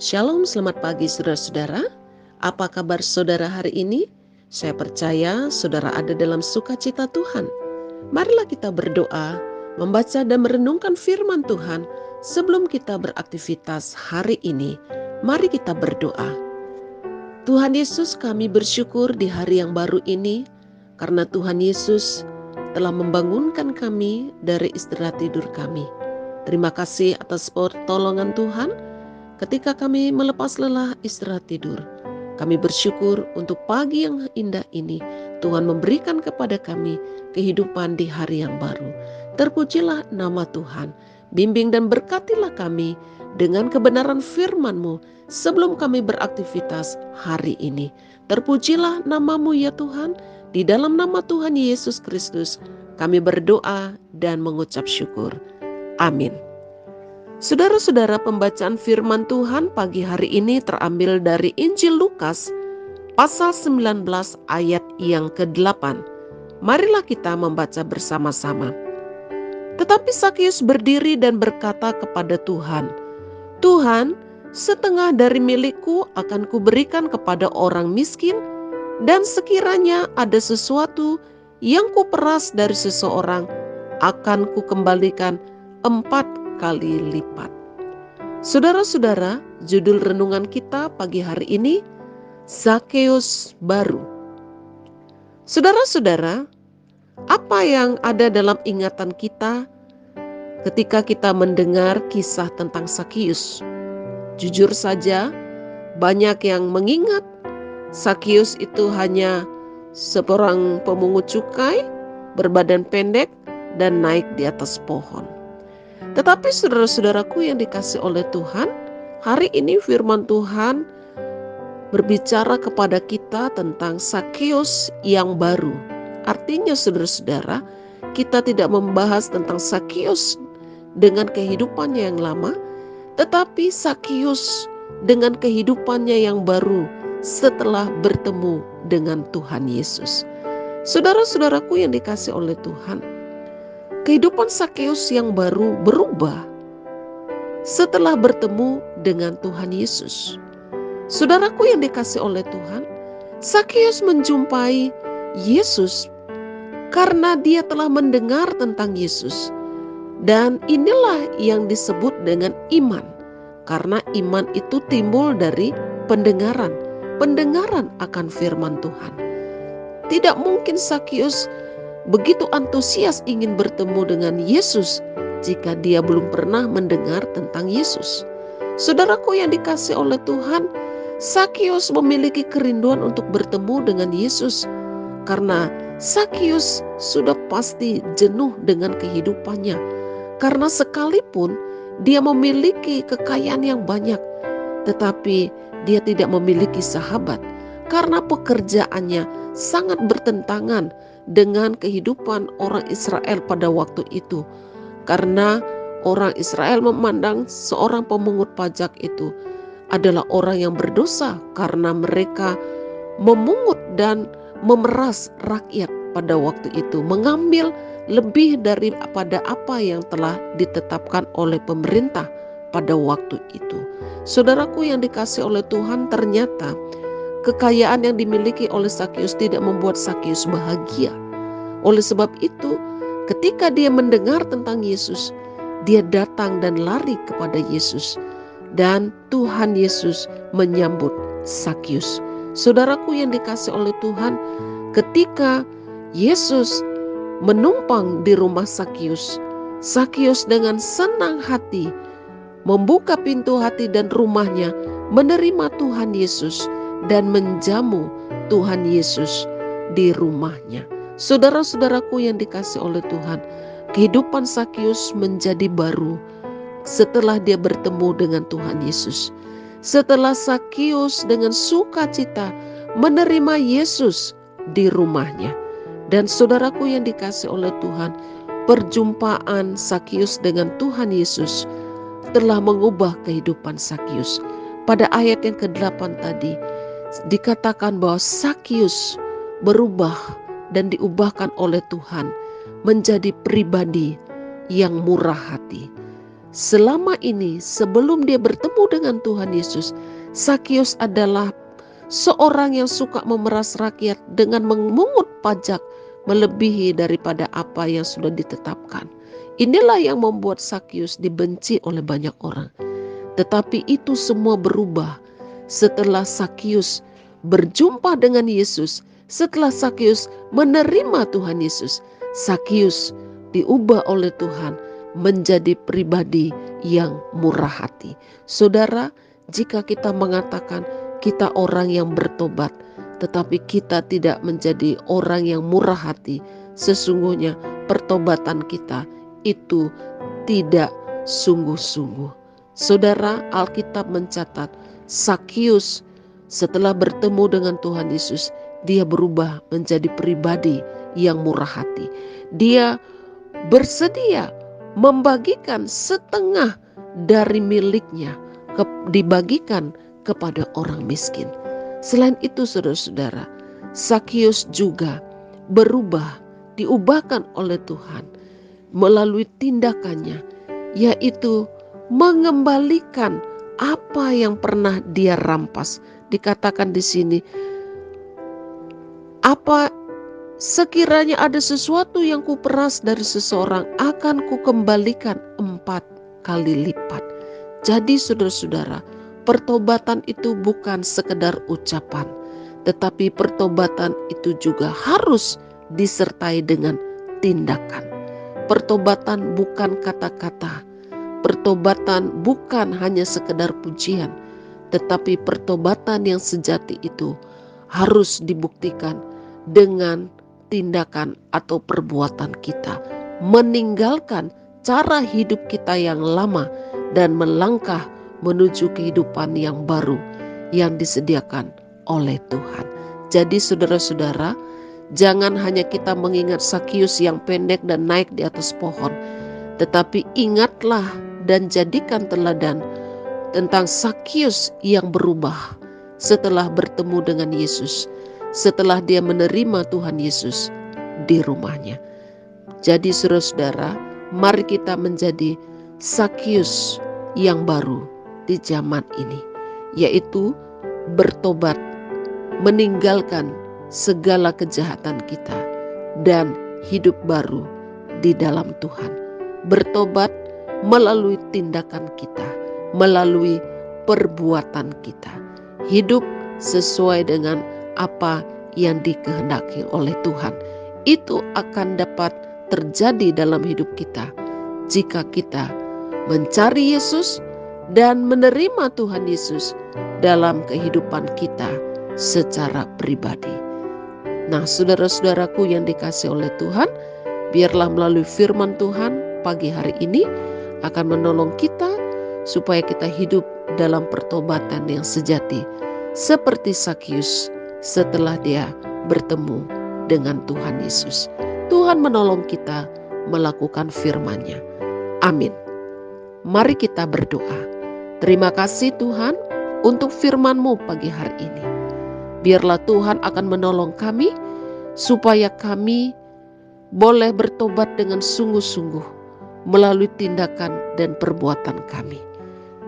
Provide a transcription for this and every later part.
Shalom, selamat pagi saudara-saudara. Apa kabar saudara hari ini? Saya percaya saudara ada dalam sukacita Tuhan. Marilah kita berdoa, membaca dan merenungkan firman Tuhan sebelum kita beraktivitas hari ini. Mari kita berdoa. Tuhan Yesus, kami bersyukur di hari yang baru ini karena Tuhan Yesus telah membangunkan kami dari istirahat tidur kami. Terima kasih atas pertolongan Tuhan. Ketika kami melepas lelah istirahat tidur, kami bersyukur untuk pagi yang indah ini. Tuhan memberikan kepada kami kehidupan di hari yang baru. Terpujilah nama Tuhan. Bimbing dan berkatilah kami dengan kebenaran firman-Mu sebelum kami beraktivitas hari ini. Terpujilah nama-Mu ya Tuhan. Di dalam nama Tuhan Yesus Kristus kami berdoa dan mengucap syukur. Amin. Saudara-saudara, pembacaan firman Tuhan pagi hari ini terambil dari Injil Lukas pasal 19 ayat yang ke-8. Marilah kita membaca bersama-sama. Tetapi Sakius berdiri dan berkata kepada Tuhan, "Tuhan, setengah dari milikku akan kuberikan kepada orang miskin, dan sekiranya ada sesuatu yang kuperas dari seseorang, akan kukembalikan 4 kali lipat." Saudara-saudara, judul renungan kita pagi hari ini, Sakeus baru. Saudara-saudara, apa yang ada dalam ingatan kita ketika kita mendengar kisah tentang Sakius? Jujur saja, banyak yang mengingat Sakius itu hanya seorang pemungut cukai, berbadan pendek, dan naik di atas pohon. Tetapi saudara-saudaraku yang dikasih oleh Tuhan, hari ini firman Tuhan berbicara kepada kita tentang Sakeus yang baru. Artinya saudara-saudara, kita tidak membahas tentang Sakeus dengan kehidupannya yang lama, tetapi Sakeus dengan kehidupannya yang baru setelah bertemu dengan Tuhan Yesus. Saudara-saudaraku yang dikasih oleh Tuhan, kehidupan Sakeus yang baru berubah setelah bertemu dengan Tuhan Yesus. Saudaraku yang dikasih oleh Tuhan, Sakeus menjumpai Yesus karena dia telah mendengar tentang Yesus. Dan inilah yang disebut dengan iman. Karena iman itu timbul dari pendengaran akan firman Tuhan. Tidak mungkin Sakeus begitu antusias ingin bertemu dengan Yesus jika dia belum pernah mendengar tentang Yesus. Saudaraku yang dikasih oleh Tuhan, Sakeus memiliki kerinduan untuk bertemu dengan Yesus karena Sakeus sudah pasti jenuh dengan kehidupannya. Karena sekalipun dia memiliki kekayaan yang banyak, tetapi dia tidak memiliki sahabat karena pekerjaannya sangat bertentangan dengan kehidupan orang Israel pada waktu itu. Karena orang Israel memandang seorang pemungut pajak itu adalah orang yang berdosa karena mereka memungut dan memeras rakyat pada waktu itu, mengambil lebih daripada apa yang telah ditetapkan oleh pemerintah pada waktu itu. Saudaraku yang dikasih oleh Tuhan, ternyata kekayaan yang dimiliki oleh Sakeus tidak membuat Sakeus bahagia. Oleh sebab itu, ketika dia mendengar tentang Yesus, dia datang dan lari kepada Yesus. Dan Tuhan Yesus menyambut Sakeus. Saudaraku yang dikasih oleh Tuhan, ketika Yesus menumpang di rumah Sakeus, Sakeus dengan senang hati membuka pintu hati dan rumahnya, menerima Tuhan Yesus dan menjamu Tuhan Yesus di rumahnya. Saudara-saudaraku yang dikasih oleh Tuhan, kehidupan Sakeus menjadi baru setelah dia bertemu dengan Tuhan Yesus. Setelah Sakeus dengan sukacita menerima Yesus di rumahnya. Dan saudaraku yang dikasih oleh Tuhan, perjumpaan Sakeus dengan Tuhan Yesus telah mengubah kehidupan Sakeus. Pada ayat yang ke-8 tadi dikatakan bahwa Sakeus berubah dan diubahkan oleh Tuhan menjadi pribadi yang murah hati. selama ini sebelum dia bertemu dengan Tuhan Yesus, Sakius adalah seorang yang suka memeras rakyat dengan memungut pajak melebihi daripada apa yang sudah ditetapkan. Inilah yang membuat Sakius dibenci oleh banyak orang. Tetapi itu semua berubah setelah Sakius berjumpa dengan Yesus. Setelah Sakius menerima Tuhan Yesus, Sakius diubah oleh Tuhan menjadi pribadi yang murah hati. Saudara, jika kita mengatakan kita orang yang bertobat, tetapi kita tidak menjadi orang yang murah hati, sesungguhnya pertobatan kita itu tidak sungguh-sungguh. Saudara, Alkitab mencatat Sakius setelah bertemu dengan Tuhan Yesus, dia berubah menjadi pribadi yang murah hati. Dia bersedia membagikan setengah dari miliknya, dibagikan kepada orang miskin. Selain itu, saudara-saudara, Sakius juga berubah, diubahkan oleh Tuhan melalui tindakannya, yaitu mengembalikan apa yang pernah dia rampas. Dikatakan di sini, apa sekiranya ada sesuatu yang kuperas dari seseorang, akan kukembalikan 4 kali lipat. Jadi saudara-saudara, pertobatan itu bukan sekedar ucapan, tetapi pertobatan itu juga harus disertai dengan tindakan. Pertobatan bukan kata-kata. Pertobatan bukan hanya sekedar pujian, tetapi pertobatan yang sejati itu harus dibuktikan dengan tindakan atau perbuatan kita, meninggalkan cara hidup kita yang lama dan melangkah menuju kehidupan yang baru yang disediakan oleh Tuhan. Jadi saudara-saudara, jangan hanya kita mengingat Sakius yang pendek dan naik di atas pohon, tetapi ingatlah dan jadikan teladan tentang Sakius yang berubah setelah bertemu dengan Yesus, setelah dia menerima Tuhan Yesus di rumahnya. Jadi saudara-saudara, mari kita menjadi Sakius yang baru di zaman ini, yaitu bertobat, meninggalkan segala kejahatan kita dan hidup baru di dalam Tuhan. Bertobat melalui tindakan kita, melalui perbuatan kita. Hidup sesuai dengan apa yang dikehendaki oleh Tuhan. Itu akan dapat terjadi dalam hidup kita jika kita mencari Yesus dan menerima Tuhan Yesus dalam kehidupan kita secara pribadi. Nah, saudara-saudaraku yang dikasihi oleh Tuhan, biarlah melalui firman Tuhan pagi hari ini akan menolong kita supaya kita hidup dalam pertobatan yang sejati seperti Sakius setelah dia bertemu dengan Tuhan Yesus. Tuhan menolong kita melakukan firman-Nya. Amin. Mari kita berdoa. Terima kasih Tuhan untuk firman-Mu pagi hari ini. Biarlah Tuhan akan menolong kami supaya kami boleh bertobat dengan sungguh-sungguh melalui tindakan dan perbuatan kami.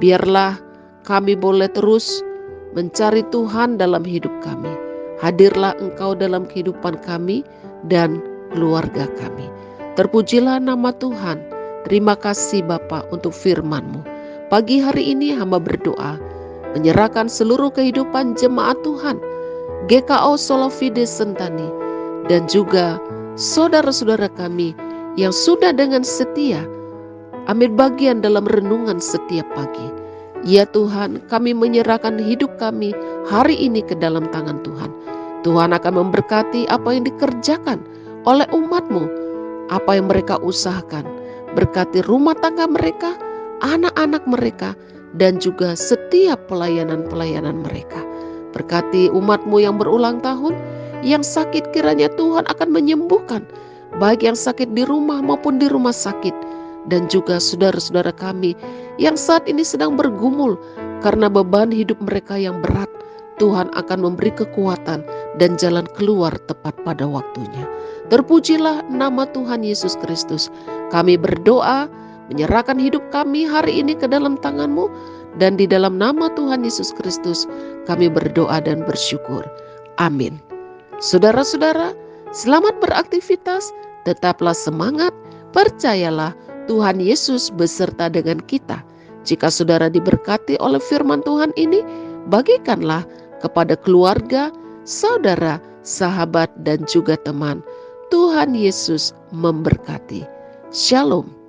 Biarlah kami boleh terus mencari Tuhan dalam hidup kami. Hadirlah Engkau dalam kehidupan kami dan keluarga kami. Terpujilah nama Tuhan. Terima kasih Bapa untuk firman-Mu. Pagi hari ini hamba berdoa, menyerahkan seluruh kehidupan jemaat Tuhan, GKO Solo Fide Sentani, dan juga saudara-saudara kami yang sudah dengan setia ambil bagian dalam renungan setiap pagi. Ya Tuhan, kami menyerahkan hidup kami hari ini ke dalam tangan Tuhan. Tuhan akan memberkati apa yang dikerjakan oleh umat-Mu, apa yang mereka usahakan. Berkati rumah tangga mereka, anak-anak mereka, dan juga setiap pelayanan-pelayanan mereka. Berkati umat-Mu yang berulang tahun, yang sakit kiranya Tuhan akan menyembuhkan, baik yang sakit di rumah maupun di rumah sakit. Dan juga saudara-saudara kami yang saat ini sedang bergumul karena beban hidup mereka yang berat. Tuhan akan memberi kekuatan dan jalan keluar tepat pada waktunya. Terpujilah nama Tuhan Yesus Kristus. Kami berdoa menyerahkan hidup kami hari ini ke dalam tangan-Mu, dan di dalam nama Tuhan Yesus Kristus kami berdoa dan bersyukur. Amin. Saudara-saudara, selamat beraktivitas, tetaplah semangat, percayalah Tuhan Yesus beserta dengan kita. Jika saudara diberkati oleh firman Tuhan ini, bagikanlah kepada keluarga, saudara, sahabat, dan juga teman. Tuhan Yesus memberkati. Shalom.